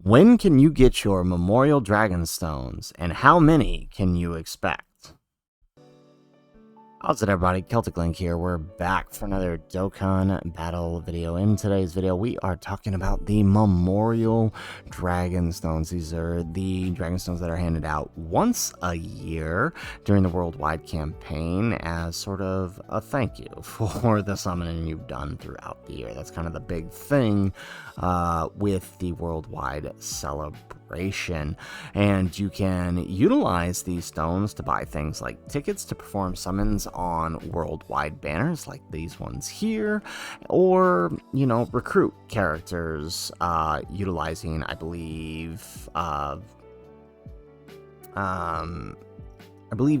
When can you get your Memorial Dragon Stones, and how many can you expect? How's it, everybody? Celtic Link here. We're back for another Dokkan battle video. In today's video, we are talking about the Memorial Dragon Stones. These are the Dragon Stones that are handed out once a year during the worldwide campaign as sort of a thank you for the summoning you've done throughout the year. That's kind of the big thing with the worldwide celebration. And you can utilize these stones to buy things like tickets to perform summons on worldwide banners like these ones here, or recruit characters utilizing, I believe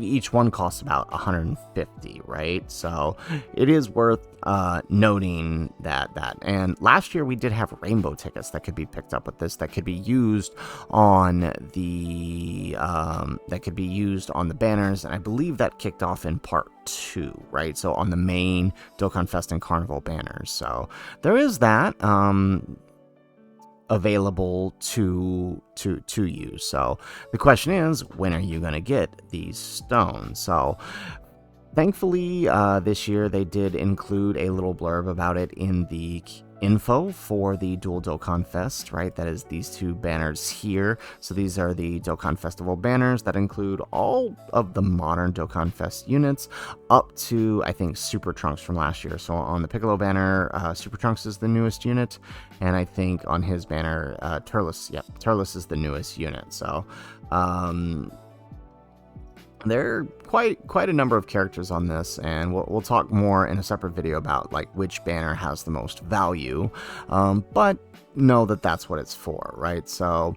each one costs about 150, right? So it is worth noting that. And last year we did have rainbow tickets that could be picked up with this, that could be used on the banners, and I believe that kicked off in part 2, right? So on the main Dokkan Fest and Carnival banners. So there is that available to use. So the question is, when are you going to get these stones? So thankfully this year they did include a little blurb about it in the info for the Dual Dokkan Fest, right? That is these two banners here. So these are the Dokkan Festival banners that include all of the modern Dokkan Fest units up to, I think, Super Trunks from last year. So on the Piccolo banner, Super Trunks is the newest unit, and I think on his banner, Turles is the newest unit. So there are quite a number of characters on this, and we'll talk more in a separate video about like which banner has the most value, but know that that's what it's for, right? So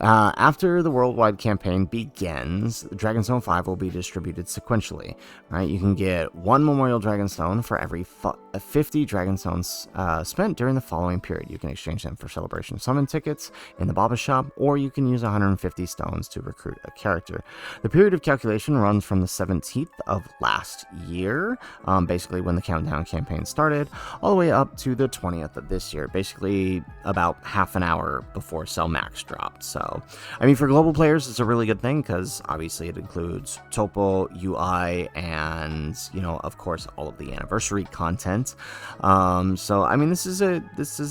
after the worldwide campaign begins, Dragonstone 5 will be distributed sequentially, right? You can get one Memorial Dragonstone for every 50 Dragonstones spent during the following period. You can exchange them for Celebration Summon tickets in the Baba shop, or you can use 150 stones to recruit a character. The period of calculation runs from the 17th of last year, basically when the countdown campaign started, all the way up to the 20th of this year, basically about half an hour before Cell Max dropped. So, I mean, for global players, it's a really good thing because obviously it includes Topo, UI, and, of course, all of the anniversary content. So, I mean, this is a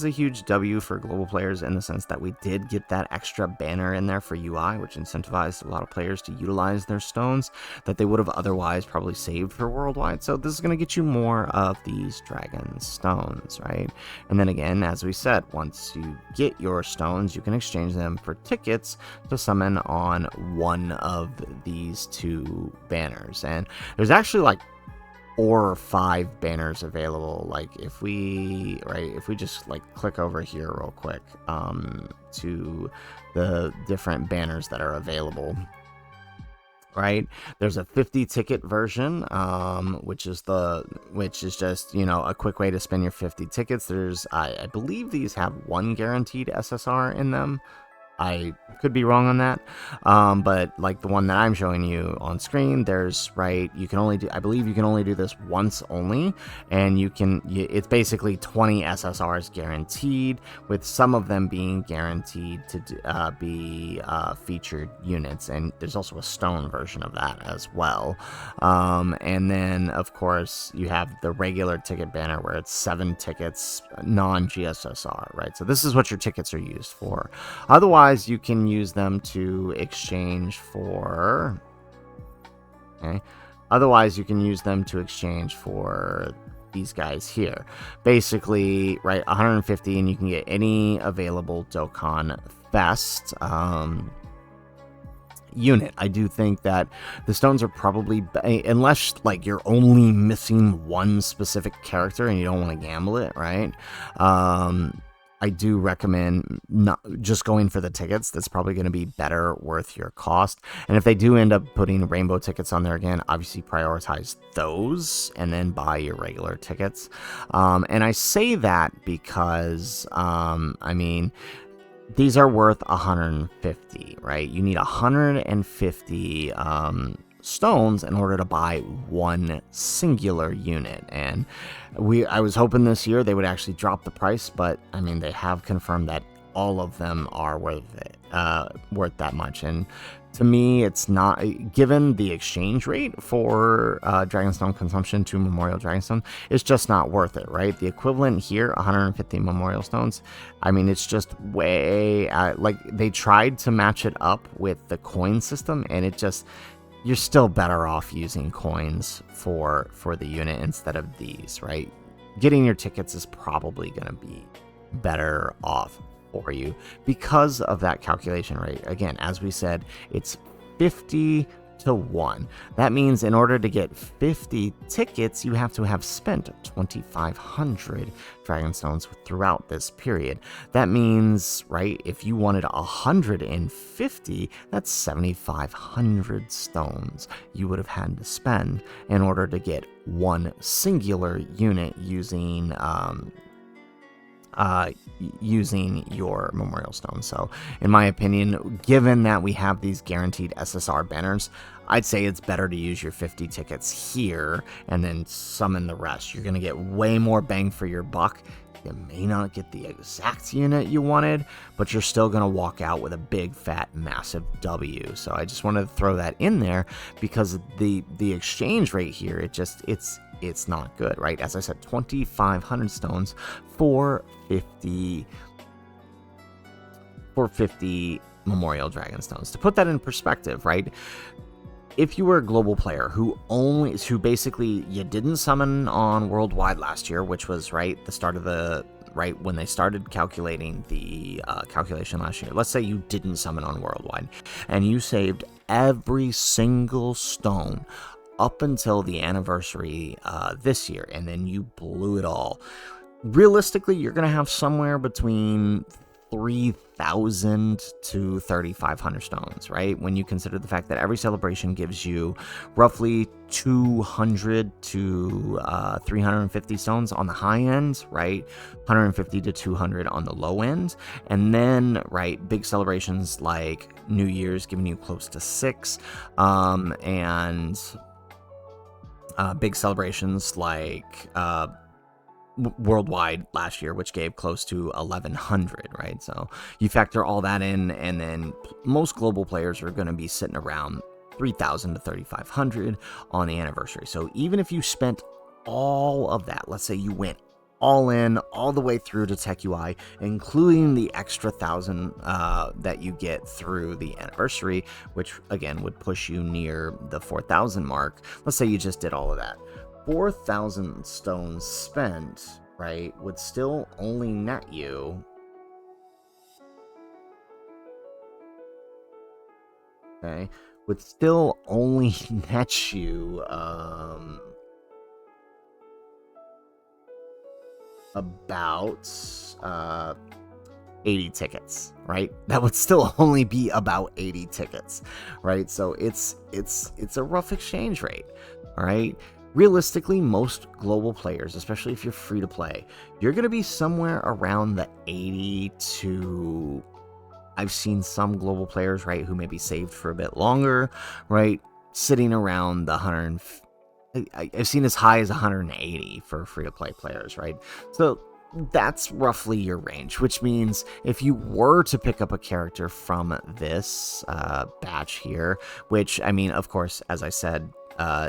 huge W for global players in the sense that we did get that extra banner in there for UI, which incentivized a lot of players to utilize their stones that they would have otherwise probably saved for worldwide. So this is going to get you more of these dragon stones, right? And then again, as we said, once you get your stones, you can exchange them for tickets to summon on one of these two banners. And there's actually like 4 or 5 banners available. Like if we just like click over here real quick to the different banners that are available, right? There's a 50 ticket version, which is just, a quick way to spend your 50 tickets. There's, I believe these have 1 guaranteed SSR in them. I could be wrong on that, but like the one that I'm showing you on screen, there's, right, I believe you can only do this once only, and it's basically 20 SSRs guaranteed, with some of them being guaranteed to be featured units, and there's also a stone version of that as well. And then, of course, you have the regular ticket banner where it's 7 tickets, non-GSSR, right? So this is what your tickets are used for. Otherwise, you can use them to exchange for, these guys here. Basically, right, 150, and you can get any available Dokkan Fest unit. I do think that the stones are probably, unless like you're only missing one specific character and you don't want to gamble it, right? I do recommend not just going for the tickets. That's probably going to be better worth your cost. And if they do end up putting rainbow tickets on there again, obviously prioritize those and then buy your regular tickets. And I say that because, I mean, these are worth 150, right? You need 150 stones in order to buy one singular unit. And I was hoping this year they would actually drop the price, but I mean, they have confirmed that all of them are worth that much. And to me, it's not, given the exchange rate for Dragonstone consumption to Memorial Dragonstone, it's just not worth it, right? The equivalent here, 150 Memorial Stones, I mean, it's just way, like, they tried to match it up with the coin system, and it just, you're still better off using coins for the unit instead of these, right? Getting your tickets is probably going to be better off for you because of that calculation rate. Again, as we said, it's 50 to 1. That means in order to get 50 tickets, you have to have spent 2,500 Dragonstones throughout this period. That means, right, if you wanted 150, that's 7,500 stones you would have had to spend in order to get one singular unit using using your Memorial Stone. So in my opinion, given that we have these guaranteed SSR banners, I'd say it's better to use your 50 tickets here and then summon the rest. You're going to get way more bang for your buck. You may not get the exact unit you wanted, but you're still going to walk out with a big, fat, massive W. So I just wanted to throw that in there because the exchange rate here, it's not good, right? As I said, 2,500 stones for 50 Memorial Dragonstones. To put that in perspective, right? If you were a global player who basically you didn't summon on worldwide last year, which was right the start of the when they started calculating the calculation last year. Let's say you didn't summon on worldwide, and you saved every single stone up until the anniversary this year, and then you blew it all. Realistically, you're gonna have somewhere between 3,000 to 3,500 stones, right? When you consider the fact that every celebration gives you roughly 200 to 350 stones on the high end, right? 150 to 200 on the low end. And then, right, big celebrations like New Year's giving you close to 6, and big celebrations like worldwide last year, which gave close to 1,100, right? So you factor all that in, and then most global players are going to be sitting around 3,000 to 3,500 on the anniversary. So even if you spent all of that, let's say you went all in, all the way through to Tech UI, including the extra 1,000 that you get through the anniversary, which again would push you near the 4,000 mark. Let's say you just did all of that. 4,000 stones spent, right, would still only net you, okay, would still only net you about 80 tickets, right? That would still only be about 80 tickets, right? So it's a rough exchange rate, all right? Realistically, most global players, especially if you're free to play, you're going to be somewhere around the 80 to... I've seen some global players, right, who maybe saved for a bit longer, right, sitting around the 100. I've seen as high as 180 for free-to-play players, right? So that's roughly your range, which means if you were to pick up a character from this batch here, which, I mean, of course, as I said,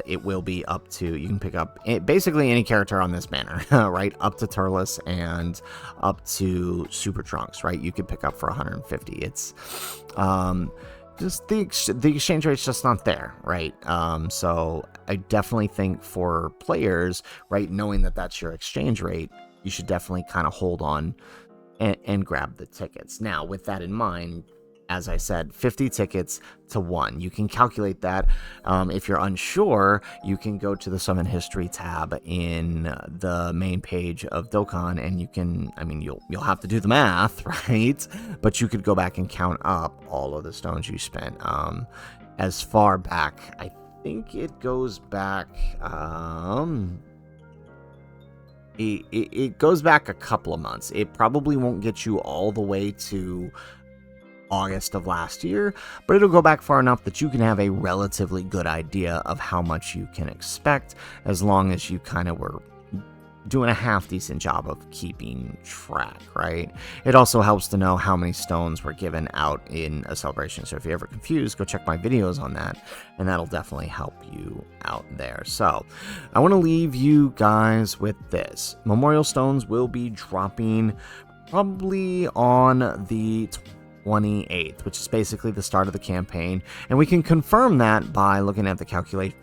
it will be up to, you can pick up basically any character on this banner, right? Up to Turles and up to Super Trunks, right? You could pick up for 150. It's just the exchange rate's just not there, right? So I definitely think for players, right, knowing that that's your exchange rate, you should definitely kind of hold on and grab the tickets. Now, with that in mind, as I said, 50 tickets to 1. You can calculate that. If you're unsure, you can go to the Summon History tab in the main page of Dokkan, and you can, I mean, you'll have to do the math, right? But you could go back and count up all of the stones you spent. As far back, I think it goes back, it goes back a couple of months. It probably won't get you all the way to August of last year, but it'll go back far enough that you can have a relatively good idea of how much you can expect, as long as you kind of were doing a half decent job of keeping track, right? It also helps to know how many stones were given out in a celebration. So if you're ever confused, go check my videos on that, and that'll definitely help you out there. So I want to leave you guys with this. Memorial stones will be dropping probably on the 28th, which is basically the start of the campaign, and we can confirm that by looking at the calculation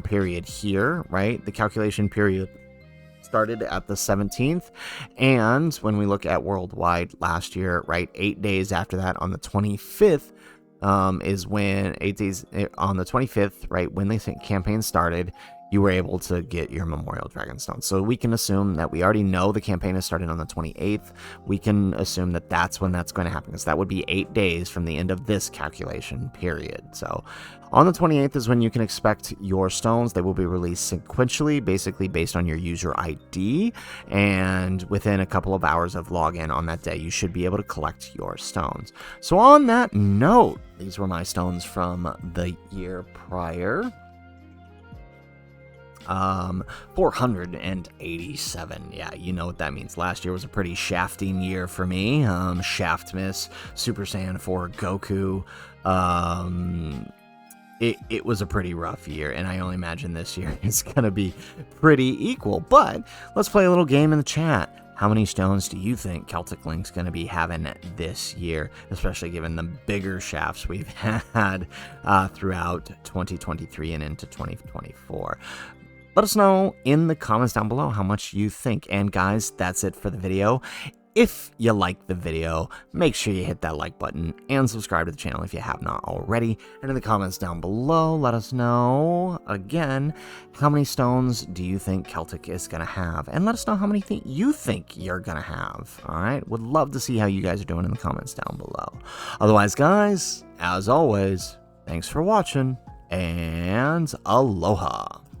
period here, right? The calculation period started at the 17th, and when we look at worldwide last year, right, 8 days after that, on the 25th, is when 8 days on the 25th, right, when the campaign started, you were able to get your Memorial Dragonstone. So we can assume that we already know the campaign has started on the 28th. We can assume that that's when that's going to happen, because that would be 8 days from the end of this calculation period. So on the 28th is when you can expect your stones. They will be released sequentially, basically based on your user ID, and within a couple of hours of login on that day, you should be able to collect your stones. So on that note, these were my stones from the year prior. 487. Yeah, you know what that means. Last year was a pretty shafting year for me. Shaft Miss, Super Saiyan 4 Goku. It was a pretty rough year, and I only imagine this year is going to be pretty equal. But let's play a little game in the chat. How many stones do you think Celtic Link's going to be having this year, especially given the bigger shafts we've had throughout 2023 and into 2024? Let us know in the comments down below how much you think. And guys, that's it for the video. If you like the video, make sure you hit that like button and subscribe to the channel if you have not already. And in the comments down below, let us know, again, how many stones do you think Celtic is going to have? And let us know how many you think you're going to have. All right? Would love to see how you guys are doing in the comments down below. Otherwise, guys, as always, thanks for watching, and aloha.